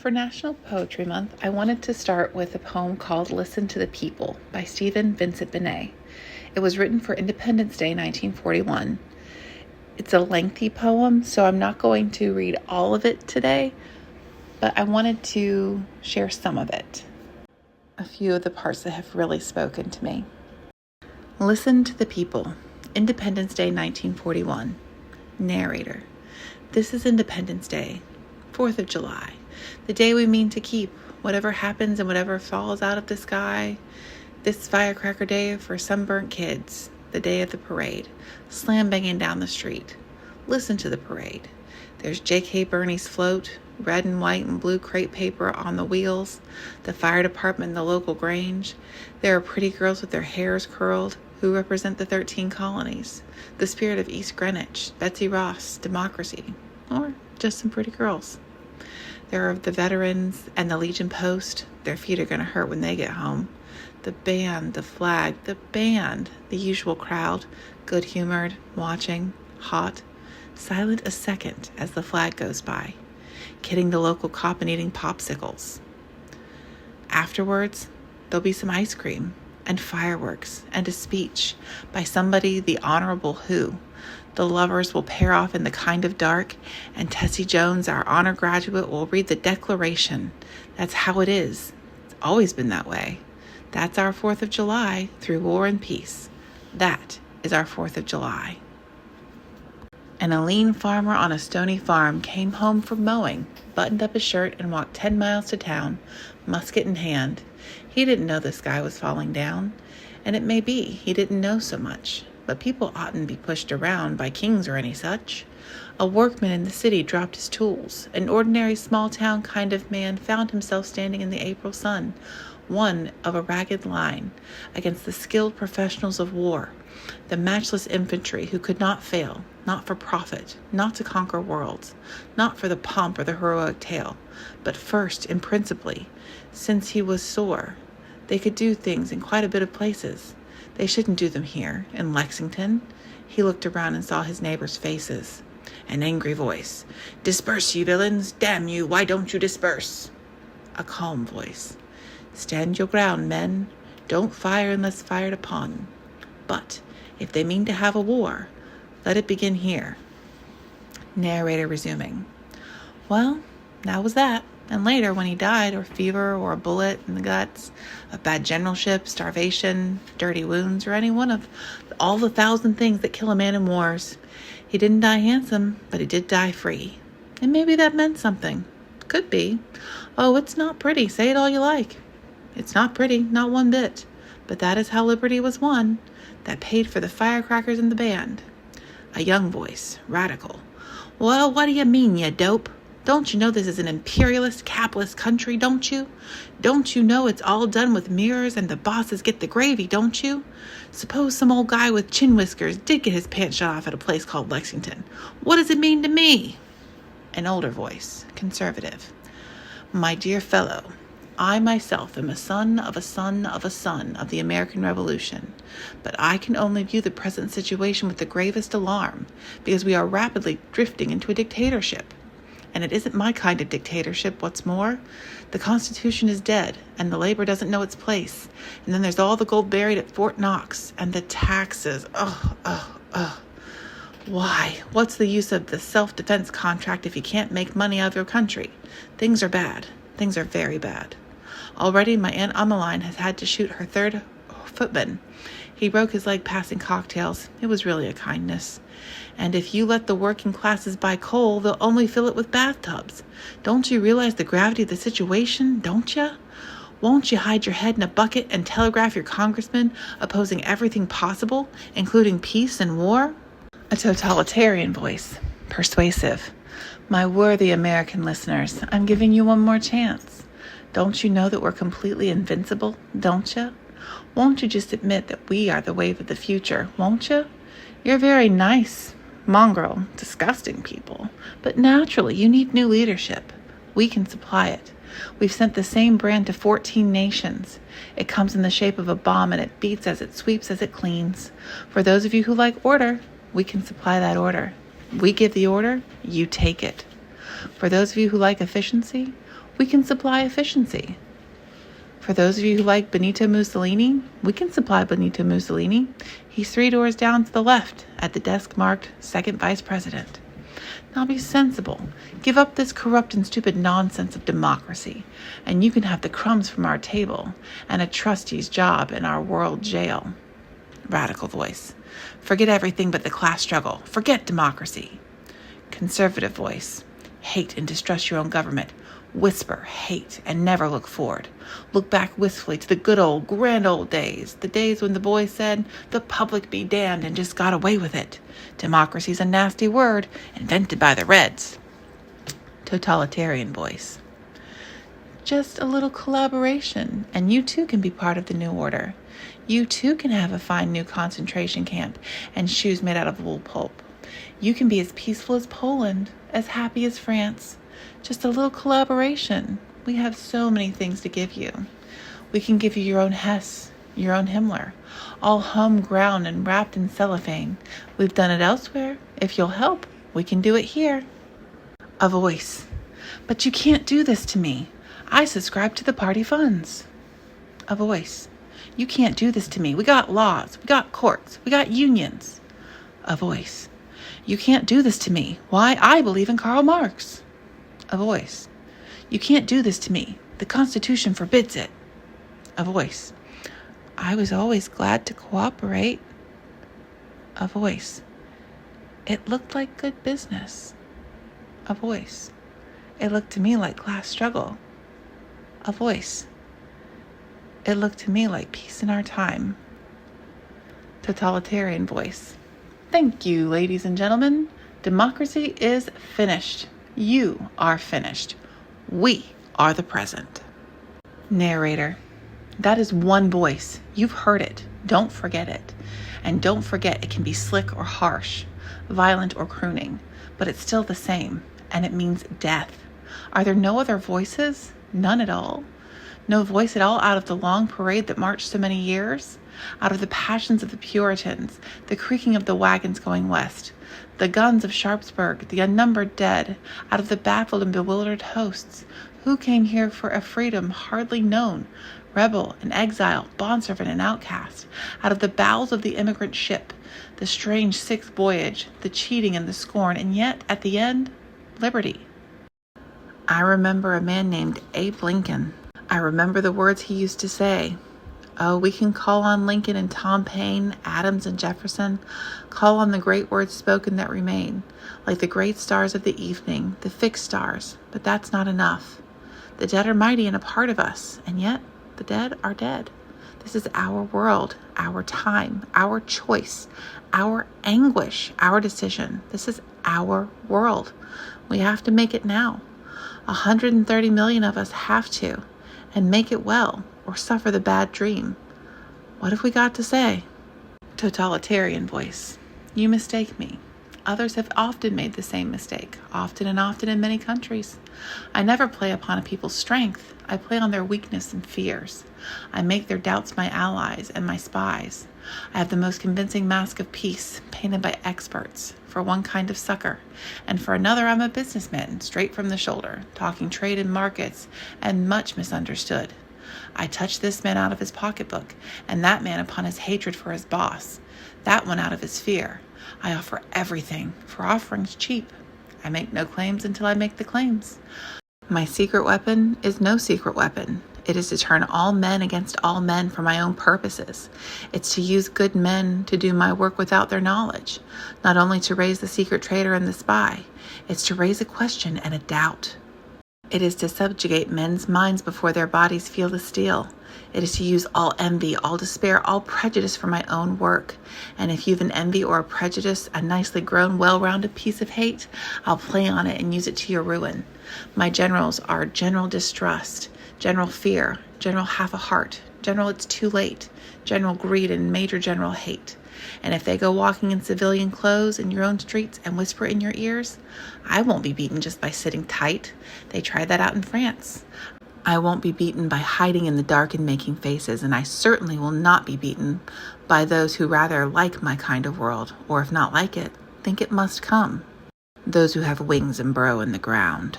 For National Poetry Month, I wanted to start with a poem called Listen to the Peopl by Stephen Vincent Benet. It was written for Independence Day 1941. It's a lengthy poem, so I'm not going to read all of it today, but I wanted to share some of it. A few of the parts that have really spoken to me. Listen to the Peopl, Independence Day 1941. Narrator. This is Independence Day, 4th of July, the day we mean to keep, whatever happens and whatever falls out of the sky. This firecracker day for sunburnt kids, the day of the parade, slam banging down the street. Listen to the parade. There's J.K. Birney's float, red and white and blue crepe paper on the wheels, the fire department in the local grange. There are pretty girls with their hairs curled who represent the 13 colonies, the spirit of East Greenwich, Betsy Ross, democracy, or just some pretty girls. There are the veterans and the Legion Post. Their feet are going to hurt when they get home. The band, the flag, the band, the usual crowd, good-humored, watching, hot, silent a second as the flag goes by, kidding the local cop and eating popsicles. Afterwards, there'll be some ice cream and fireworks and a speech by somebody the Honorable Who. The lovers will pair off in the kind of dark, and Tessie Jones, our honor graduate, will read the Declaration. That's how it is. It's always been that way. That's our 4th of July through war and peace. That is our 4th of July. And a lean farmer on a stony farm came home from mowing, buttoned up his shirt, and walked 10 miles to town, musket in hand. He didn't know the sky was falling down, and it may be he didn't know so much, but people oughtn't be pushed around by kings or any such. A workman in the city dropped his tools. An ordinary small-town kind of man found himself standing in the April sun, one of a ragged line, against the skilled professionals of war, the matchless infantry who could not fail, not for profit, not to conquer worlds, not for the pomp or the heroic tale, but first and principally, since he was sore, they could do things in quite a bit of places. They shouldn't do them here, in Lexington. He looked around and saw his neighbors' faces. An angry voice. "Disperse, ye villains! Damn you, why don't you disperse?" A calm voice. "Stand your ground, men. Don't fire unless fired upon. But if they mean to have a war, let it begin here." Narrator resuming. Well, that was that. And later, when he died, or fever, or a bullet in the guts, of bad generalship, starvation, dirty wounds, or any one of all the 1,000 things that kill a man in wars, he didn't die handsome, but he did die free. And maybe that meant something. Could be. Oh, it's not pretty. Say it all you like. It's not pretty, not one bit. But that is how liberty was won. That paid for the firecrackers and the band. A young voice, radical. "Well, what do you mean, you dope? Don't you know this is an imperialist, capitalist country, don't you? Don't you know it's all done with mirrors and the bosses get the gravy, don't you? Suppose some old guy with chin whiskers did get his pants shot off at a place called Lexington. What does it mean to me?" An older voice, conservative. "My dear fellow, I myself am a son of a son of a son of the American Revolution, but I can only view the present situation with the gravest alarm, because we are rapidly drifting into a dictatorship. And it isn't my kind of dictatorship, what's more. The Constitution is dead, and the labor doesn't know its place. And then there's all the gold buried at Fort Knox, and the taxes. Why? What's the use of the self-defense contract if you can't make money out of your country? Things are bad. Things are very bad. Already my Aunt Emmeline has had to shoot her 3rd footman. He broke his leg passing cocktails. It was really a kindness. And if you let the working classes buy coal, they'll only fill it with bathtubs. Don't you realize the gravity of the situation, don't you? Won't you hide your head in a bucket and telegraph your congressman opposing everything possible, including peace and war?" A totalitarian voice, persuasive. "My worthy American listeners, I'm giving you one more chance. Don't you know that we're completely invincible, don't you? Won't you just admit that we are the wave of the future, won't you? You're very nice, mongrel, disgusting people, but naturally you need new leadership. We can supply it. We've sent the same brand to 14 nations. It comes in the shape of a bomb and it beats as it sweeps as it cleans. For those of you who like order, we can supply that order. We give the order, you take it. For those of you who like efficiency, we can supply efficiency. For those of you who like Benito Mussolini, we can supply Benito Mussolini. He's 3 doors down to the left at the desk marked Second Vice President. Now be sensible. Give up this corrupt and stupid nonsense of democracy, and you can have the crumbs from our table and a trustee's job in our world jail. Radical voice. Forget everything but the class struggle. Forget democracy. Conservative voice. Hate and distrust your own government. Whisper, hate, and never look forward. Look back wistfully to the good old, grand old days, the days when the boys said, the public be damned, and just got away with it. Democracy's a nasty word, invented by the Reds. Totalitarian voice. Just a little collaboration, and you too can be part of the new order. You too can have a fine new concentration camp and shoes made out of wool pulp. You can be as peaceful as Poland, as happy as France. Just a little collaboration. We have so many things to give you. We can give you your own Hess, your own Himmler, all homegrown and wrapped in cellophane. We've done it elsewhere. If you'll help, we can do it here. A voice. But you can't do this to me. I subscribe to the party funds. A voice. You can't do this to me. We got laws. We got courts. We got unions. A voice. You can't do this to me. Why? I believe in Karl Marx. A voice. You can't do this to me. The Constitution forbids it. A voice. I was always glad to cooperate. A voice. It looked like good business. A voice. It looked to me like class struggle. A voice. It looked to me like peace in our time. Totalitarian voice. Thank you, ladies and gentlemen. Democracy is finished. You are finished. We are the present. Narrator. That is one voice. You've heard it. Don't forget it. And don't forget it can be slick or harsh, violent or crooning, but it's still the same, and it means death. Are there no other voices? None at all? No voice at all out of the long parade that marched so many years? Out of the passions of the Puritans, the creaking of the wagons going west, the guns of Sharpsburg, the unnumbered dead, out of the baffled and bewildered hosts, who came here for a freedom hardly known, rebel and exile, bondservant and outcast, out of the bowels of the immigrant ship, the strange sixth voyage, the cheating and the scorn, and yet, at the end, liberty. I remember a man named Abe Lincoln. I remember the words he used to say. Oh, we can call on Lincoln and Tom Paine, Adams and Jefferson, call on the great words spoken that remain, like the great stars of the evening, the fixed stars, but that's not enough. The dead are mighty and a part of us, and yet the dead are dead. This is our world, our time, our choice, our anguish, our decision. This is our world. We have to make it now. 130 million of us have to, and make it well, or suffer the bad dream. What have we got to say? Totalitarian voice. You mistake me. Others have often made the same mistake, often and often in many countries. I never play upon a people's strength. I play on their weakness and fears. I make their doubts my allies and my spies. I have the most convincing mask of peace, painted by experts, for one kind of succor, and for another I'm a businessman, straight from the shoulder, talking trade and markets, and much misunderstood. I touch this man out of his pocketbook, and that man upon his hatred for his boss, that one out of his fear. I offer everything, for offering's cheap. I make no claims until I make the claims. My secret weapon is no secret weapon. It is to turn all men against all men for my own purposes. It's to use good men to do my work without their knowledge, not only to raise the secret traitor and the spy. It's to raise a question and a doubt. It is to subjugate men's minds before their bodies feel the steel. It is to use all envy, all despair, all prejudice for my own work. And if you've an envy or a prejudice, a nicely grown, well-rounded piece of hate, I'll play on it and use it to your ruin. My generals are general distrust, general fear, general half a heart, general it's too late, general greed, and major general hate. And if they go walking in civilian clothes in your own streets and whisper in your ears, I won't be beaten just by sitting tight. They tried that out in France. I won't be beaten by hiding in the dark and making faces, and I certainly will not be beaten by those who rather like my kind of world, or if not like it, think it must come. those who have wings and burrow in the ground.